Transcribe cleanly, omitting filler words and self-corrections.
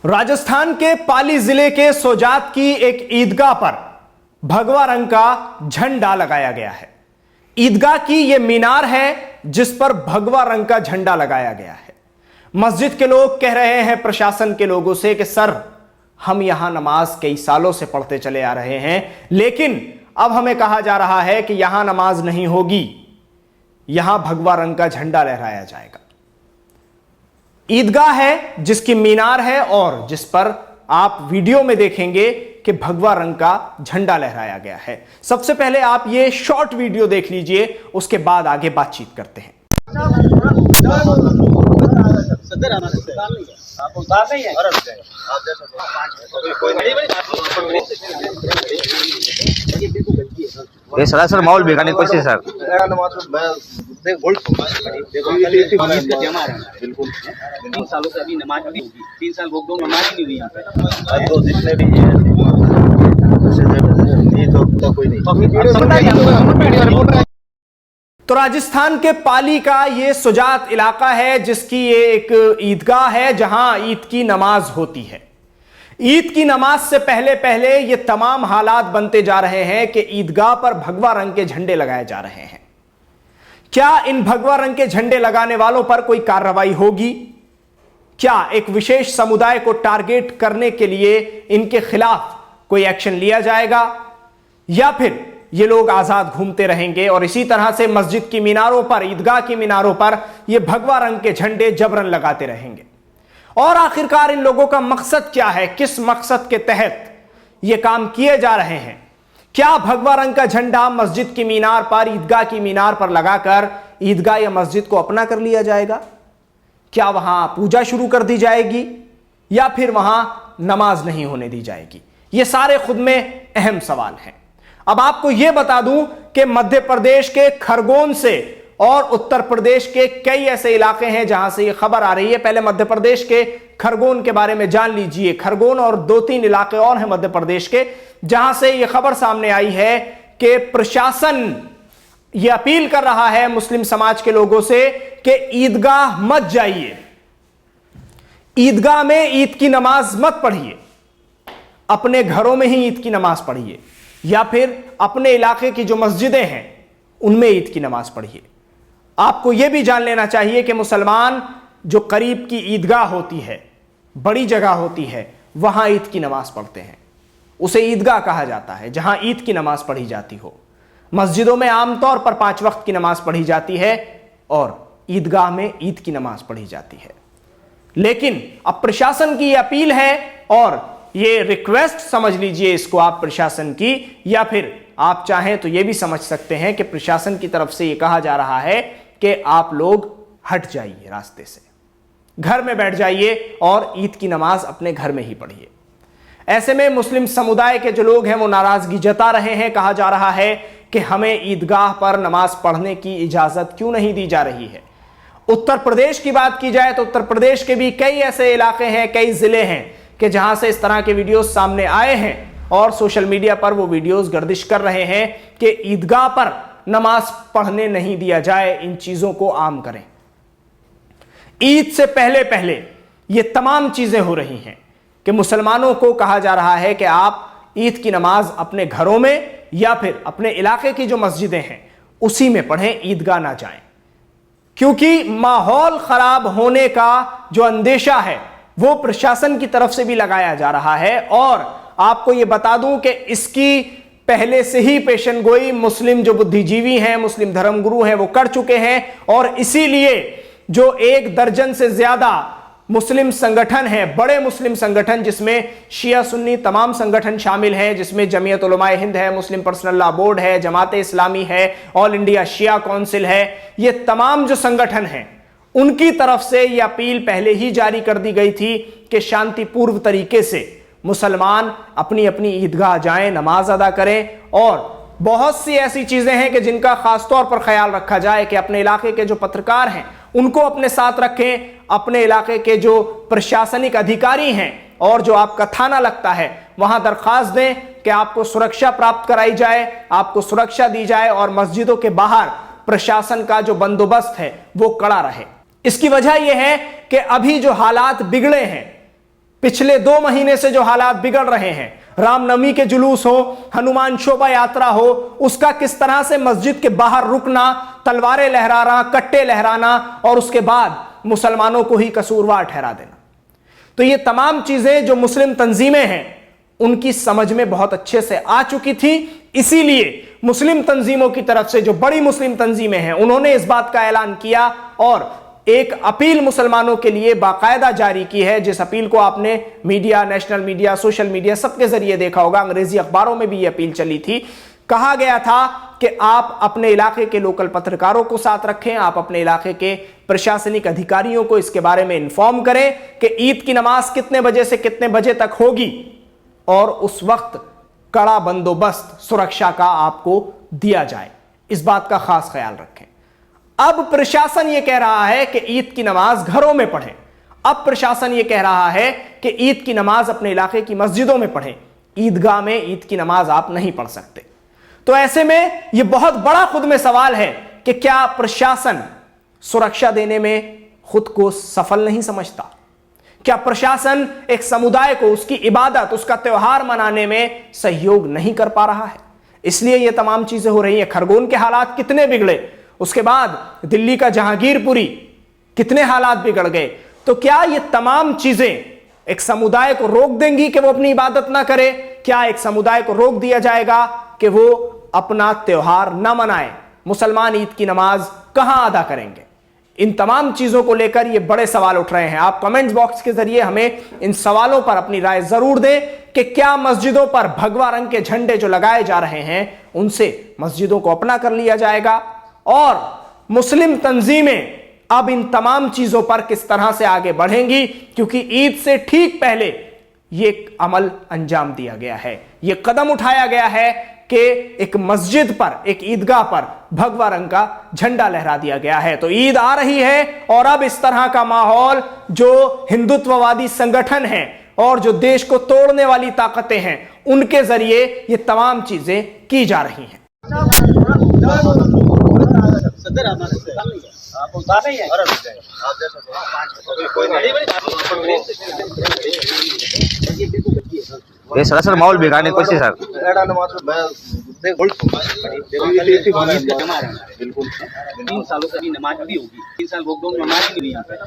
राजस्थान के पाली जिले के सोजात की एक ईदगाह पर भगवा रंग का झंडा लगाया गया है। ईदगाह की यह मीनार है जिस पर भगवा रंग का झंडा लगाया गया है। मस्जिद के लोग कह रहे हैं प्रशासन के लोगों से कि सर, हम यहां नमाज कई सालों से पढ़ते चले आ रहे हैं, लेकिन अब हमें कहा जा रहा है कि यहां नमाज नहीं होगी, यहां भगवा रंग का झंडा लहराया जाएगा। ईदगाह है जिसकी मीनार है और जिस पर आप वीडियो में देखेंगे कि भगवा रंग का झंडा लहराया गया है। सबसे पहले आप ये शॉर्ट वीडियो देख लीजिए, उसके बाद आगे बातचीत करते हैं। ये सरासर माहौल बिगाड़ने की कोशिश सर। बिल्कुल 3 सालों से अभी नमाज नहीं होगी, 3 साल हो गए नमाज ही नहीं हुई यहाँ पे। तो जितने भी कोई नहीं। तो राजस्थान के पाली का ये सुजात इलाका है जिसकी ये एक ईदगाह है जहां ईद की नमाज होती है। ईद की नमाज से पहले पहले ये तमाम हालात बनते जा रहे हैं कि ईदगाह पर भगवा रंग के झंडे लगाए जा रहे हैं। क्या इन भगवा रंग के झंडे लगाने वालों पर कोई कार्रवाई होगी? क्या एक विशेष समुदाय को टारगेट करने के लिए इनके खिलाफ कोई एक्शन लिया जाएगा, या फिर ये लोग आजाद घूमते रहेंगे और इसी तरह से मस्जिद की मीनारों पर, ईदगाह की मीनारों पर ये भगवा रंग के झंडे जबरन लगाते रहेंगे? और आखिरकार इन लोगों का मकसद क्या है? किस मकसद के तहत ये काम किए जा रहे हैं? क्या भगवा रंग का झंडा मस्जिद की मीनार पर, ईदगाह की मीनार पर लगाकर ईदगाह या मस्जिद को अपना कर लिया जाएगा? क्या वहां पूजा शुरू कर दी जाएगी या फिर वहां नमाज नहीं होने दी जाएगी? ये सारे खुद में अहम सवाल हैं। अब आपको यह बता दूं कि मध्य प्रदेश के खरगोन से और उत्तर प्रदेश के कई ऐसे इलाके हैं जहां से यह खबर आ रही है। पहले मध्य प्रदेश के खरगोन के बारे में जान लीजिए। खरगोन और 2-3 इलाके और हैं मध्य प्रदेश के जहां से यह खबर सामने आई है कि प्रशासन यह अपील कर रहा है मुस्लिम समाज के लोगों से कि ईदगाह मत जाइए, ईदगाह में ईद की नमाज मत पढ़िए, अपने घरों में ही ईद की नमाज पढ़िए या फिर अपने इलाके की जो मस्जिदें हैं उनमें ईद की नमाज पढ़िए। आपको यह भी जान लेना चाहिए कि मुसलमान जो करीब की ईदगाह होती है, बड़ी जगह होती है, वहां ईद की नमाज पढ़ते हैं। उसे ईदगाह कहा जाता है जहां ईद की नमाज पढ़ी जाती हो। मस्जिदों में आमतौर पर 5 वक्त की नमाज पढ़ी जाती है और ईदगाह में ईद की नमाज पढ़ी जाती है। लेकिन अब प्रशासन की यह अपील है और ये रिक्वेस्ट समझ लीजिए इसको आप प्रशासन की, या फिर आप चाहें तो ये भी समझ सकते हैं कि प्रशासन की तरफ से ये कहा जा रहा है कि आप लोग हट जाइए रास्ते से, घर में बैठ जाइए और ईद की नमाज अपने घर में ही पढ़िए। ऐसे में मुस्लिम समुदाय के जो लोग हैं वो नाराजगी जता रहे हैं। कहा जा रहा है कि हमें ईदगाह पर नमाज पढ़ने की इजाजत क्यों नहीं दी जा रही है। उत्तर प्रदेश की बात की जाए तो उत्तर प्रदेश के भी कई ऐसे इलाके हैं, कई जिले हैं कि जहां से इस तरह के वीडियोस सामने आए हैं और सोशल मीडिया पर वो वीडियोस गर्दिश कर रहे हैं कि ईदगाह पर नमाज पढ़ने नहीं दिया जाए, इन चीजों को आम करें। ईद से पहले पहले ये तमाम चीजें हो रही हैं कि मुसलमानों को कहा जा रहा है कि आप ईद की नमाज अपने घरों में या फिर अपने इलाके की जो मस्जिदें हैं उसी में पढ़ें, ईदगाह ना जाएं, क्योंकि माहौल खराब होने का जो अंदेशा है वो प्रशासन की तरफ से भी लगाया जा रहा है। और आपको यह बता दूं कि इसकी पहले से ही पेशेनगोई मुस्लिम जो बुद्धिजीवी हैं, मुस्लिम धर्मगुरु हैं, वो कर चुके हैं। और इसीलिए जो 1 दर्जन से ज्यादा मुस्लिम संगठन हैं, बड़े मुस्लिम संगठन जिसमें शिया सुन्नी तमाम संगठन शामिल हैं, जिसमें जमीयत उलमाए हिंद है, मुस्लिम पर्सनल लॉ बोर्ड है, जमाते इस्लामी है, ऑल इंडिया शिया काउंसिल है, ये तमाम जो संगठन हैं उनकी तरफ से यह अपील पहले ही जारी कर दी गई थी कि शांतिपूर्व तरीके से मुसलमान अपनी अपनी ईदगाह जाएं, नमाज अदा करें। और बहुत सी ऐसी चीजें हैं कि जिनका खासतौर पर ख्याल रखा जाए कि अपने इलाके के जो पत्रकार हैं उनको अपने साथ रखें, अपने इलाके के जो प्रशासनिक अधिकारी हैं और जो आपका थाना लगता है वहां दरखास्त दें कि आपको सुरक्षा प्राप्त कराई जाए, आपको सुरक्षा दी जाए और मस्जिदों के बाहर प्रशासन का जो बंदोबस्त है वो कड़ा रहे। इसकी वजह यह है कि अभी जो हालात बिगड़े हैं पिछले 2 महीने से जो हालात बिगड़ रहे हैं, रामनवमी के जुलूस हो, हनुमान शोभा यात्रा हो, उसका किस तरह से मस्जिद के बाहर रुकना, तलवारें लहराना, कट्टे लहराना और उसके बाद मुसलमानों को ही कसूरवार ठहरा देना। तो ये तमाम चीजें जो मुस्लिम तंजीमें हैं उनकी समझ में बहुत अच्छे से आ चुकी थी। इसीलिए मुस्लिम तंजीमों की तरफ से, जो बड़ी मुस्लिम तंजीमें हैं, उन्होंने इस बात का ऐलान किया और एक अपील मुसलमानों के लिए बाकायदा जारी की है, जिस अपील को आपने media, national media, social media सबके जरिए देखा होगा। अंग्रेजी अखबारों में भी यह अपील चली थी। कहा गया था कि आप अपने इलाके के लोकल पत्रकारों को साथ रखें, आप अपने इलाके के प्रशासनिक अधिकारियों को इसके बारे में इन्फॉर्म करें कि ईद की नमाज कितने बजे से कितने बजे तक होगी और उस वक्त कड़ा बंदोबस्त सुरक्षा का आपको दिया जाए। इस बात का खास ख्याल रखें। अब प्रशासन यह कह रहा है कि ईद की नमाज घरों में पढ़ें। अब प्रशासन यह कह रहा है कि ईद की नमाज अपने इलाके की मस्जिदों में पढ़ें, ईदगाह में ईद की नमाज आप नहीं पढ़ सकते। तो ऐसे में यह बहुत बड़ा खुद में सवाल है कि क्या प्रशासन सुरक्षा देने में खुद को सफल नहीं समझता? क्या प्रशासन एक समुदाय को उसकी इबादत, उसका त्योहार मनाने में सहयोग नहीं कर पा रहा है? इसलिए यह तमाम चीजें हो रही हैं। खरगोन के हालात कितने बिगड़े, उसके बाद दिल्ली का जहांगीरपुरी कितने हालात बिगड़ गए। तो क्या ये तमाम चीजें एक समुदाय को रोक देंगी कि वो अपनी इबादत ना करे? क्या एक समुदाय को रोक दिया जाएगा कि वो अपना त्योहार ना मनाए? मुसलमान ईद की नमाज कहां अदा करेंगे? इन तमाम चीजों को लेकर ये बड़े सवाल उठ रहे हैं। आप कमेंट्स बॉक्स के जरिए हमें इन सवालों पर अपनी राय जरूर दें कि क्या मस्जिदों पर भगवा रंग के झंडे जो लगाए जा रहे हैं उनसे मस्जिदों को अपना कर लिया जाएगा, और मुस्लिम तंजीमें अब इन तमाम चीजों पर किस तरह से आगे बढ़ेंगी, क्योंकि ईद से ठीक पहले यह अमल अंजाम दिया गया है, यह कदम उठाया गया है कि एक मस्जिद पर, एक ईदगाह पर भगवा रंग का झंडा लहरा दिया गया है। तो ईद आ रही है और अब इस तरह का माहौल जो हिंदुत्ववादी संगठन है और जो देश को तोड़ने वाली ताकतें हैं उनके जरिए ये तमाम चीजें की जा रही हैं। ये सरासर माहौल बिगाड़ने की कोशिश सर। बिल्कुल 3 सालों से अभी नमाज अभी होगी, 3 साल लॉकडाउन में नमाज ही नहीं हुई यहाँ पे।